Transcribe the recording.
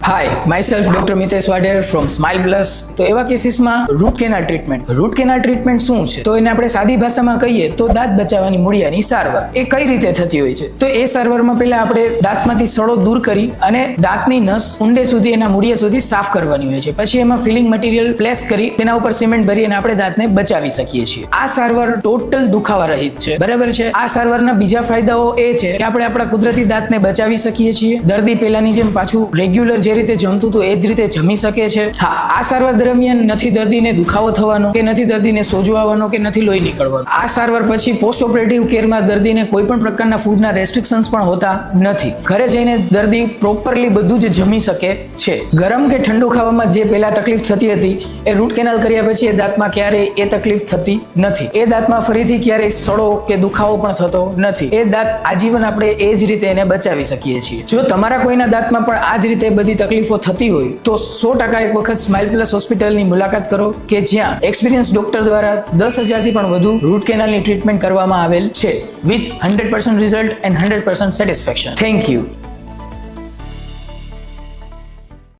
Hi myself doctor Mitesh Vadher from smile plus. તો એવા કેસીસમાં root canal treatment શું છે? તો એને આપણે સાદી ભાષામાં કહીએ તો દાંત બચાવવાની મૂળિયાની સારવાર. એ કઈ રીતે થતી હોય છે? તો એ સારવારમાં પહેલા આપણે દાંતમાંથી સડો દૂર કરી અને દાંતની નસ ઊંડે સુધી એના મૂળિયા સુધી સાફ કરવાની હોય છે. પછી એમાં ફિલિંગ મટીરિયલ પ્લેસ કરી તેના ઉપર સિમેન્ટ ભરી અને આપણે દાંતને બચાવી શકીએ છીએ. આ સારવાર ટોટલ દુખાવા રહિત છે, બરાબર છે. આ સારવારના બીજા ફાયદાઓ એ છે કે આપણે આપણા કુદરતી દાંતને બચાવી શકીએ છીએ. દર્દી પહેલાની જેમ પાછું રેગ્યુલર જે રીતે જમતું હતું એ જ રીતે જમી શકે છે. હા, આ સારવાર દરમિયાન નથી દર્દીને દુખાવો થવાનો કે નથી દર્દીને સોજો આવવાનો કે નથી લોહી નીકળવાનું. આ સારવાર પછી પોસ્ટ ઓપરેટિવ કેરમાં દર્દીને કોઈ પણ પ્રકારના ફૂડના રેસ્ટ્રિક્શન્સ પણ હોતા નથી. ઘરે જઈને દર્દી પ્રોપરલી બધું જ જમી શકે છે. ગરમ કે ઠંડુ ખાવામાં જે પહેલા તકલીફ થતી હતી એ રૂટ કેનાલ કર્યા પછી એ દાંતમાં ક્યારેય એ તકલીફ થતી નથી. એ દાંતમાં ફરીથી ક્યારેય સડો કે દુખાવો પણ થતો નથી. એ દાંત આજીવન આપણે એ જ રીતે એને બચાવી શકીએ છીએ. જો તમારા કોઈના દાંતમાં પણ આ જ રીતે બધી તકલીફો થતી હોય તો 100% એક વખત સ્માઇલ પ્લસ હોસ્પિટલની મુલાકાત કરો કે જ્યાં એક્સપિરિયન્સ ડોક્ટર દ્વારા 10,000 થી પણ વધુ રૂટ કેનાલની ટ્રીટમેન્ટ કરવામાં આવેલ છે with 100% result and 100% satisfaction. Thank you.